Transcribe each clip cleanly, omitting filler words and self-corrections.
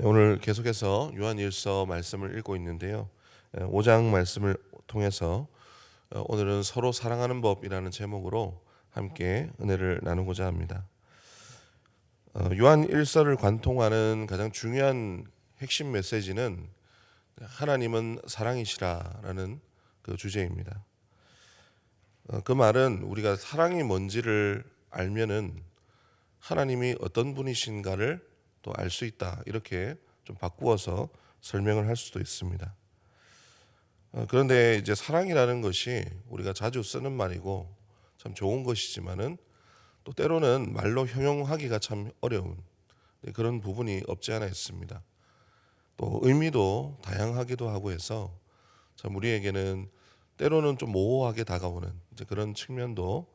네, 오늘 계속해서 요한일서 말씀을 읽고 있는데요. 5장 말씀을 통해서 오늘은 서로 사랑하는 법이라는 제목으로 함께 은혜를 나누고자 합니다. 요한일서를 관통하는 가장 중요한 핵심 메시지는 하나님은 사랑이시라라는 그 주제입니다. 그 말은 우리가 사랑이 뭔지를 알면은 하나님이 어떤 분이신가를 또 알 수 있다, 이렇게 좀 바꾸어서 설명을 할 수도 있습니다. 그런데 이제 사랑이라는 것이 우리가 자주 쓰는 말이고 참 좋은 것이지만은 또 때로는 말로 형용하기가 참 어려운 그런 부분이 없지 않아 있습니다. 또 의미도 다양하기도 하고 해서 참 우리에게는 때로는 좀 모호하게 다가오는 이제 그런 측면도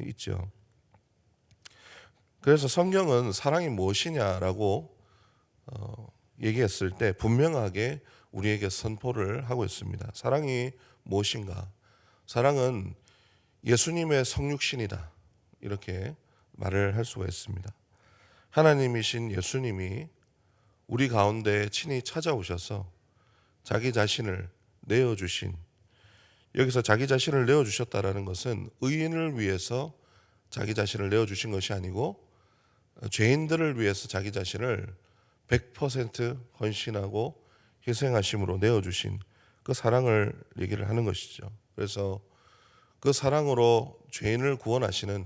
있죠. 그래서 성경은 사랑이 무엇이냐라고 얘기했을 때 분명하게 우리에게 선포를 하고 있습니다. 사랑이 무엇인가? 사랑은 예수님의 성육신이다, 이렇게 말을 할 수가 있습니다. 하나님이신 예수님이 우리 가운데 친히 찾아오셔서 자기 자신을 내어주신, 여기서 자기 자신을 내어주셨다라는 것은 의인을 위해서 자기 자신을 내어주신 것이 아니고 죄인들을 위해서 자기 자신을 100% 헌신하고 희생하심으로 내어주신 그 사랑을 얘기를 하는 것이죠. 그래서 그 사랑으로 죄인을 구원하시는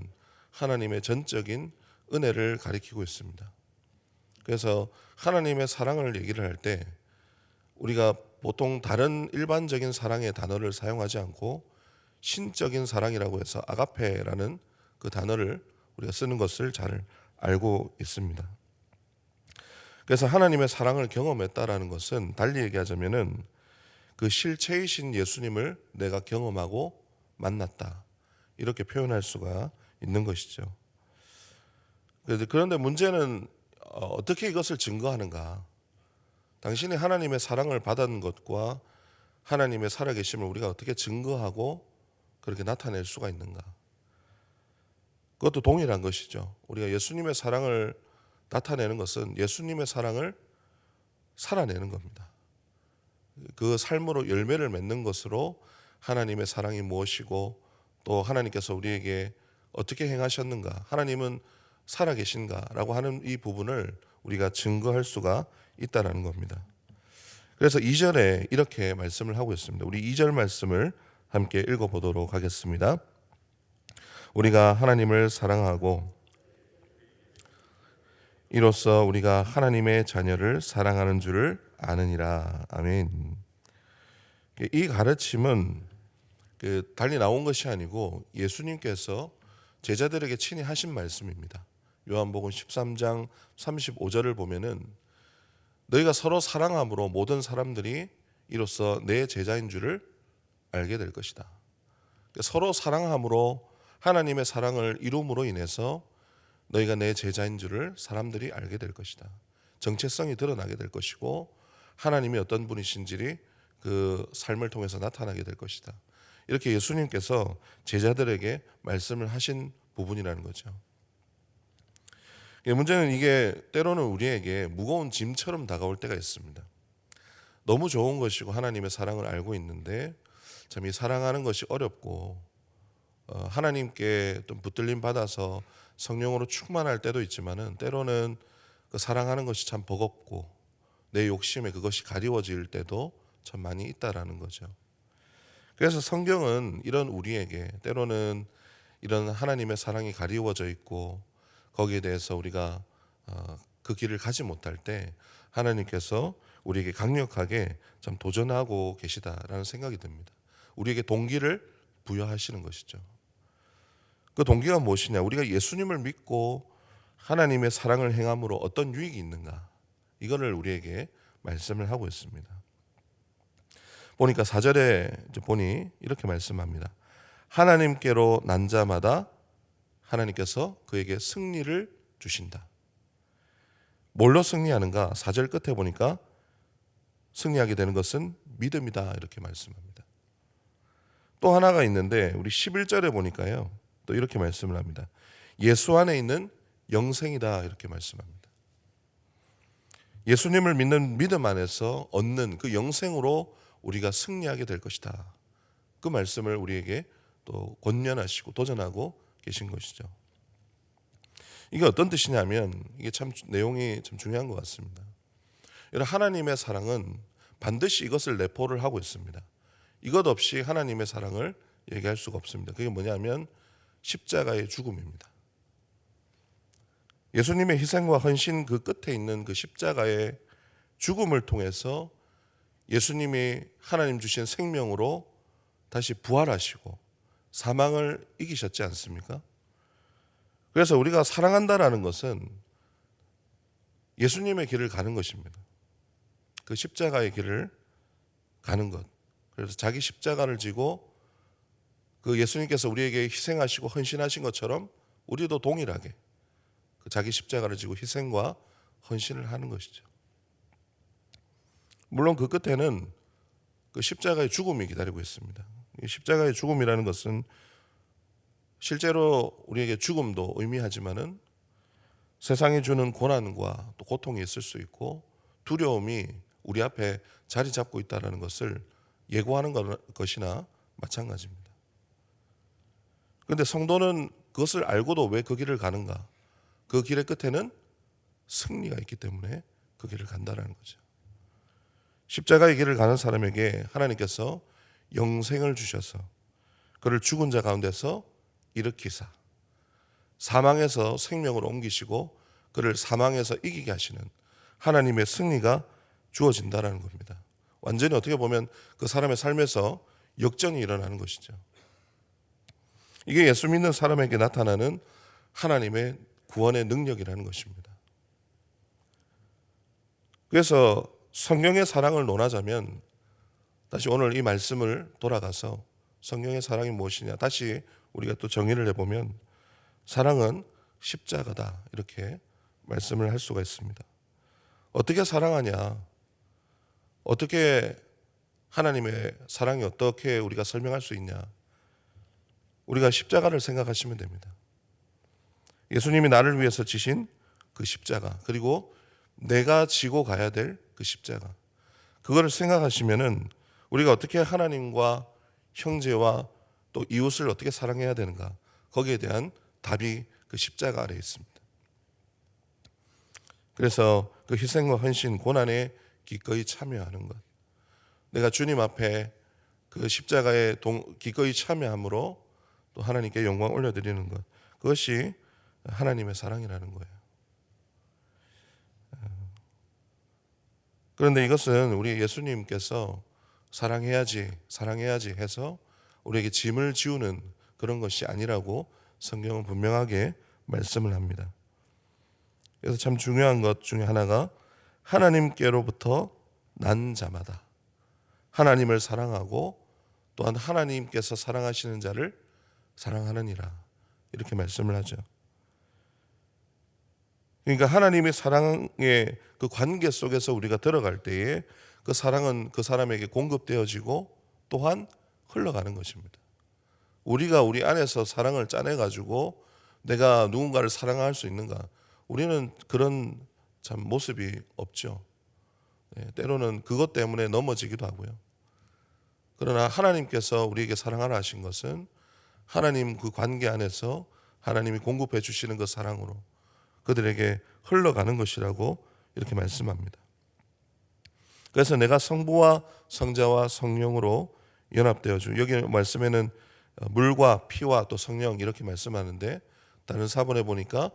하나님의 전적인 은혜를 가리키고 있습니다. 그래서 하나님의 사랑을 얘기를 할 때 우리가 보통 다른 일반적인 사랑의 단어를 사용하지 않고 신적인 사랑이라고 해서 아가페라는 그 단어를 우리가 쓰는 것을 잘 알고 있습니다. 그래서 하나님의 사랑을 경험했다라는 것은 달리 얘기하자면은 그 실체이신 예수님을 내가 경험하고 만났다, 이렇게 표현할 수가 있는 것이죠. 그런데 문제는 어떻게 이것을 증거하는가? 당신이 하나님의 사랑을 받은 것과 하나님의 살아계심을 우리가 어떻게 증거하고 그렇게 나타낼 수가 있는가? 그것도 동일한 것이죠. 우리가 예수님의 사랑을 나타내는 것은 예수님의 사랑을 살아내는 겁니다. 그 삶으로 열매를 맺는 것으로 하나님의 사랑이 무엇이고 또 하나님께서 우리에게 어떻게 행하셨는가, 하나님은 살아계신가라고 하는 이 부분을 우리가 증거할 수가 있다는 겁니다. 그래서 2절에 이렇게 말씀을 하고 있습니다. 우리 2절 말씀을 함께 읽어보도록 하겠습니다. 우리가 하나님을 사랑하고 이로써 우리가 하나님의 자녀를 사랑하는 줄을 아느니라. 아멘. 이 가르침은 달리 나온 것이 아니고 예수님께서 제자들에게 친히 하신 말씀입니다. 요한복음 13장 35절을 보면은 너희가 서로 사랑함으로 모든 사람들이 이로써 내 제자인 줄을 알게 될 것이다. 서로 사랑함으로 하나님의 사랑을 이룸으로 인해서 너희가 내 제자인 줄을 사람들이 알게 될 것이다. 정체성이 드러나게 될 것이고 하나님이 어떤 분이신지 그 삶을 통해서 나타나게 될 것이다. 이렇게 예수님께서 제자들에게 말씀을 하신 부분이라는 거죠. 문제는 이게 때로는 우리에게 무거운 짐처럼 다가올 때가 있습니다. 너무 좋은 것이고 하나님의 사랑을 알고 있는데 참 이 사랑하는 것이 어렵고 하나님께 좀 붙들림 받아서 성령으로 충만할 때도 있지만은 때로는 그 사랑하는 것이 참 버겁고 내 욕심에 그것이 가리워질 때도 참 많이 있다라는 거죠. 그래서 성경은 이런 우리에게 때로는 이런 하나님의 사랑이 가리워져 있고 거기에 대해서 우리가 그 길을 가지 못할 때 하나님께서 우리에게 강력하게 참 도전하고 계시다라는 생각이 듭니다. 우리에게 동기를 부여하시는 것이죠. 그 동기가 무엇이냐? 우리가 예수님을 믿고 하나님의 사랑을 행함으로 어떤 유익이 있는가? 이거를 우리에게 말씀을 하고 있습니다. 보니까 4절에 보니 이렇게 말씀합니다. 하나님께로 난 자마다 하나님께서 그에게 승리를 주신다. 뭘로 승리하는가? 4절 끝에 보니까 승리하게 되는 것은 믿음이다, 이렇게 말씀합니다. 또 하나가 있는데 우리 11절에 보니까요, 또 이렇게 말씀을 합니다. 예수 안에 있는 영생이다, 이렇게 말씀합니다. 예수님을 믿는 믿음 안에서 얻는 그 영생으로 우리가 승리하게 될 것이다. 그 말씀을 우리에게 또 권면하시고 도전하고 계신 것이죠. 이게 어떤 뜻이냐면 이게 참 내용이 참 중요한 것 같습니다. 여러분, 하나님의 사랑은 반드시 이것을 내포를 하고 있습니다. 이것 없이 하나님의 사랑을 얘기할 수가 없습니다. 그게 뭐냐면 십자가의 죽음입니다. 예수님의 희생과 헌신 그 끝에 있는 그 십자가의 죽음을 통해서 예수님이 하나님 주신 생명으로 다시 부활하시고 사망을 이기셨지 않습니까? 그래서 우리가 사랑한다라는 것은 예수님의 길을 가는 것입니다. 그 십자가의 길을 가는 것. 그래서 자기 십자가를 지고 그 예수님께서 우리에게 희생하시고 헌신하신 것처럼 우리도 동일하게 그 자기 십자가를 지고 희생과 헌신을 하는 것이죠. 물론 그 끝에는 그 십자가의 죽음이 기다리고 있습니다. 이 십자가의 죽음이라는 것은 실제로 우리에게 죽음도 의미하지만은 세상이 주는 고난과 또 고통이 있을 수 있고 두려움이 우리 앞에 자리 잡고 있다는 것을 예고하는 것이나 마찬가지입니다. 그런데 성도는 그것을 알고도 왜 그 길을 가는가? 그 길의 끝에는 승리가 있기 때문에 그 길을 간다는 거죠. 십자가의 길을 가는 사람에게 하나님께서 영생을 주셔서 그를 죽은 자 가운데서 일으키사 사망에서 생명으로 옮기시고 그를 사망에서 이기게 하시는 하나님의 승리가 주어진다는 겁니다. 완전히 어떻게 보면 그 사람의 삶에서 역전이 일어나는 것이죠. 이게 예수 믿는 사람에게 나타나는 하나님의 구원의 능력이라는 것입니다. 그래서 성령의 사랑을 논하자면 다시 오늘 이 말씀을 돌아가서 성령의 사랑이 무엇이냐 다시 우리가 또 정의를 해보면 사랑은 십자가다 이렇게 말씀을 할 수가 있습니다. 어떻게 사랑하냐? 어떻게 하나님의 사랑이 어떻게 우리가 설명할 수 있냐? 우리가 십자가를 생각하시면 됩니다. 예수님이 나를 위해서 지신 그 십자가 그리고 내가 지고 가야 될 그 십자가 그거를 생각하시면은 우리가 어떻게 하나님과 형제와 또 이웃을 어떻게 사랑해야 되는가 거기에 대한 답이 그 십자가 아래에 있습니다. 그래서 그 희생과 헌신 고난에 기꺼이 참여하는 것 내가 주님 앞에 그 십자가에 기꺼이 참여함으로 또 하나님께 영광 올려드리는 것 그것이 하나님의 사랑이라는 거예요. 그런데 이것은 우리 예수님께서 사랑해야지 해서 우리에게 짐을 지우는 그런 것이 아니라고 성경은 분명하게 말씀을 합니다. 그래서 참 중요한 것 중에 하나가 하나님께로부터 난 자마다 하나님을 사랑하고 또한 하나님께서 사랑하시는 자를 사랑하느니라 이렇게 말씀을 하죠. 그러니까 하나님의 사랑의 그 관계 속에서 우리가 들어갈 때에 그 사랑은 그 사람에게 공급되어지고 또한 흘러가는 것입니다. 우리가 우리 안에서 사랑을 짜내가지고 내가 누군가를 사랑할 수 있는가? 우리는 그런 참 모습이 없죠. 때로는 그것 때문에 넘어지기도 하고요. 그러나 하나님께서 우리에게 사랑하라 하신 것은 하나님 그 관계 안에서 하나님이 공급해 주시는 그 사랑으로 그들에게 흘러가는 것이라고 이렇게 말씀합니다. 그래서 내가 성부와 성자와 성령으로 연합되어주 여기 말씀에는 물과 피와 또 성령 이렇게 말씀하는데 다른 사본에 보니까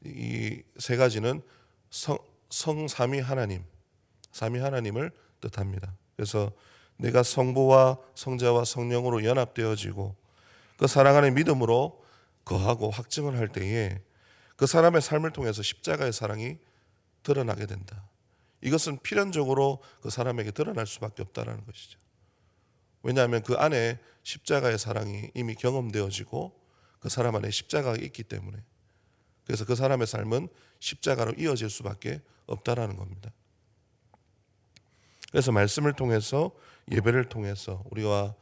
이 세 가지는 성삼위 하나님 삼위 하나님을 뜻합니다. 그래서 내가 성부와 성자와 성령으로 연합되어지고 그 사랑하는 믿음으로 거하고 확증을 할 때에 그 사람의 삶을 통해서 십자가의 사랑이 드러나게 된다. 이것은 필연적으로 그 사람에게 드러날 수밖에 없다는 것이죠. 왜냐하면 그 안에 십자가의 사랑이 이미 경험되어지고 그 사람 안에 십자가가 있기 때문에 그래서 그 사람의 삶은 십자가로 이어질 수밖에 없다라는 겁니다. 그래서 말씀을 통해서 예배를 통해서 우리와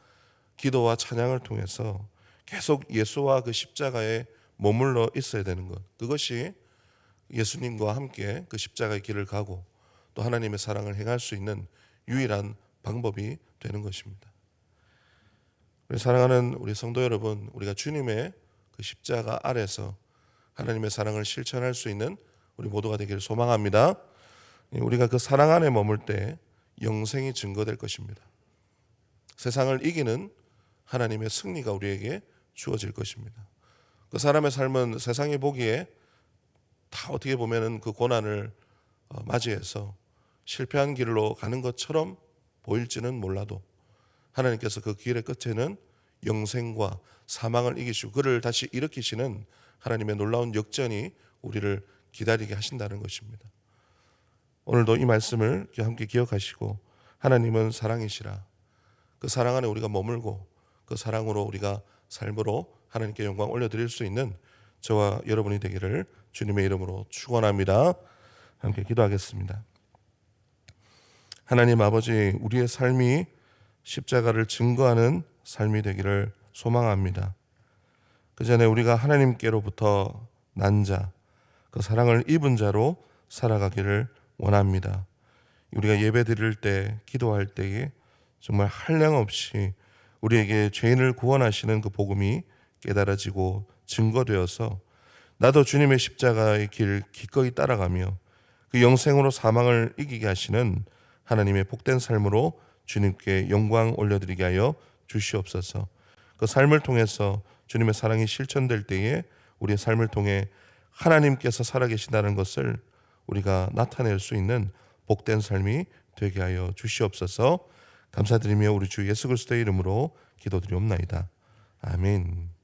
기도와 찬양을 통해서 계속 예수와 그 십자가에 머물러 있어야 되는 것 그것이 예수님과 함께 그 십자가의 길을 가고 또 하나님의 사랑을 행할 수 있는 유일한 방법이 되는 것입니다. 우리 사랑하는 우리 성도 여러분, 우리가 주님의 그 십자가 아래서 하나님의 사랑을 실천할 수 있는 우리 모두가 되기를 소망합니다. 우리가 그 사랑 안에 머물 때 영생이 증거될 것입니다. 세상을 이기는 하나님의 승리가 우리에게 주어질 것입니다. 그 사람의 삶은 세상이 보기에 다 어떻게 보면은 그 고난을 맞이해서 실패한 길로 가는 것처럼 보일지는 몰라도 하나님께서 그 길의 끝에는 영생과 사망을 이기시고 그를 다시 일으키시는 하나님의 놀라운 역전이 우리를 기다리게 하신다는 것입니다. 오늘도 이 말씀을 함께 기억하시고 하나님은 사랑이시라. 그 사랑 안에 우리가 머물고 그 사랑으로 우리가 삶으로 하나님께 영광 올려드릴 수 있는 저와 여러분이 되기를 주님의 이름으로 축원합니다. 함께 기도하겠습니다. 하나님 아버지, 우리의 삶이 십자가를 증거하는 삶이 되기를 소망합니다. 그 전에 우리가 하나님께로부터 난 자, 그 사랑을 입은 자로 살아가기를 원합니다. 우리가 예배 드릴 때, 기도할 때에 정말 한량없이 우리에게 죄인을 구원하시는 그 복음이 깨달아지고 증거되어서 나도 주님의 십자가의 길 기꺼이 따라가며 그 영생으로 사망을 이기게 하시는 하나님의 복된 삶으로 주님께 영광 올려드리게 하여 주시옵소서. 그 삶을 통해서 주님의 사랑이 실천될 때에 우리의 삶을 통해 하나님께서 살아계신다는 것을 우리가 나타낼 수 있는 복된 삶이 되게 하여 주시옵소서. 감사드리며 우리 주 예수 그리스도의 이름으로 기도드리옵나이다. 아멘.